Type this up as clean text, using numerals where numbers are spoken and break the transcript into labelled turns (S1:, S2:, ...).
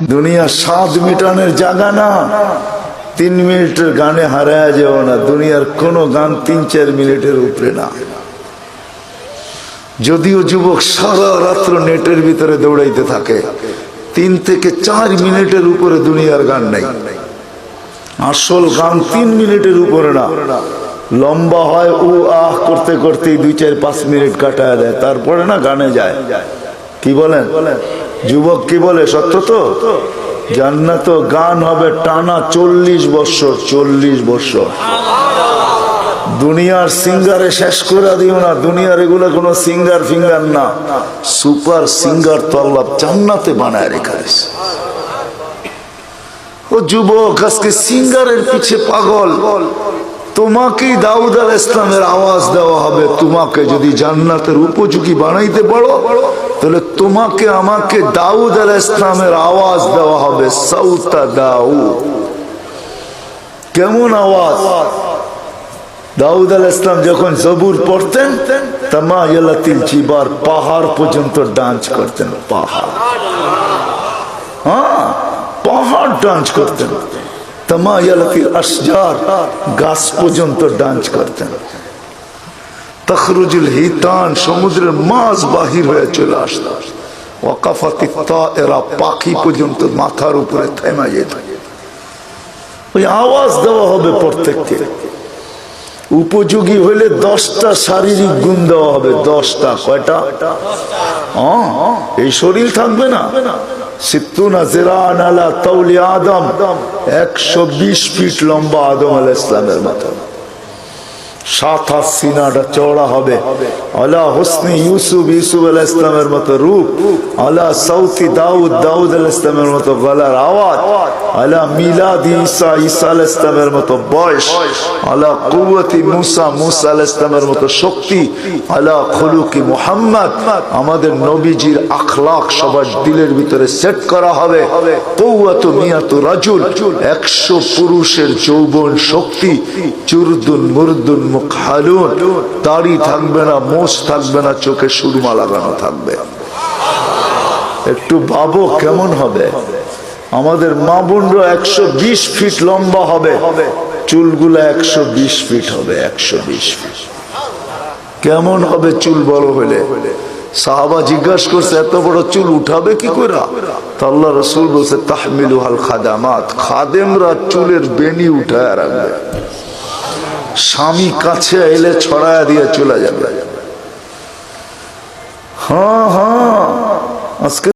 S1: দুনিয়া স্বাদ মিটানের জায়গা না। 3 মিনিটের গানে হারায় যাও না। দুনিয়ার কোনো গান 3-4 মিনিটের উপরে না। যদিও যুবক সারা রাত্র নেটের ভিতরে দৌড়াইতে থাকে, 3 থেকে 4 মিনিটের উপরে দুনিয়ার গান নাই। আসল গান 3 মিনিটের উপরে না। লম্বা হয় ও আহ করতে করতে 2-4-5 মিনিট কাটায় দেয়, তারপরে না গানে যায়। কি বলেন যুবক? কি বলে? সত্য তো। জান্নাত গান হবে টানা 40 বছর। 40 বছর। দুনিয়ার সিঙ্গারে শেষ করে দিও না। দুনিয়ার এগুলো কোনো সিঙ্গার ফিঙ্গার না, সুপার সিঙ্গার তো আল্লাহ জান্নাতে বানায় রেখেছে। ও যুবক, আজকে সিঙ্গারের পিছে পাগল। তোমাকেই দাউদ আলাইহিস সালামের আওয়াজ দেওয়া হবে। তোমাকে যদি জান্নাতের উপযোগী বানাইতে পারো, তাহলে তোমাকে আমাকে দাউদ আলাইহিস সালামের আওয়াজ দেওয়া হবে। সাউতা দাউদ। কেমন আওয়াজ? দাউদ আলাইহিস সালাম যখন জবুর পড়তেন, তামায়ালাতিল জিবার, পাহাড় পর্যন্ত ডান্স করতেন। পাহাড়, হ্যাঁ, পাহাড় ডান্স করতেন। তামায়ালাতিল আশজার, গাছ পর্যন্ত ডান্স করতেন। তখরুজুল হিতান, সমুদ্রের মাছ বাহির হয়ে চলে আসত। ওয়াকাফাতিত তায়রা, পাখি পর্যন্ত মাথার উপরে থেমে যেত। ওই আওয়াজ দেওয়া হবে প্রত্যেককে। উপযোগী হইলে 10টা শারীরিক গুণ দেওয়া হবে। 10টা। কয়টা? এই শরীর থাকবে না। 120 ফিট লম্বা আদম আলাইহিস সালামের মাথা। 7 হাত সিনাটা চওড়া হবে। আলা হুসনি ইউসুফ, ইউসুফ আলাইহিস সালামের মতো রূপ। আলা সাউতি দাউদ, দাউদ আলাইহিস সালামের মতো গলার আওয়াজ। আলা মিলাদি ঈসা, ঈসা আলাইহিস সালামের মতো বয়স। আলা কুওয়াতি মুসা, মুসা আলাইহিস সালামের মতো শক্তি। আলা খুলুকি মুহাম্মদ, আমাদের নবীজির আখলাক সবার দিলের ভিতরে সেট করা হবে। কুওয়াতু মিয়াতু রাজুল, 100 পুরুষের যৌবন শক্তি। চুরদুন মুরদুন মুকহালুন, দাড়ি থাকবে না, মোষ থাকবে না, চোখে সুরমা লাগানো থাকবে। একটু ভাবো কেমন হবে। আমাদের মা বোনরা 120 ফিট লম্বা হবে, চুলগুলো 120 ফিট হবে। 120 ফিট কেমন হবে চুল বড় হলে? সাহাবা জিজ্ঞাসা করছে, এত বড় চুল উঠাবে কি করে? তো আল্লাহ রাসূল বলছে, তাহমিলুহাল খাদামাত, খাদেমরা চুলের বেনি উঠায় রাখবে। স্বামী কাছে এলে ছড়ায়া দিয়ে চলে যাবে। হ্যাঁ, আজকে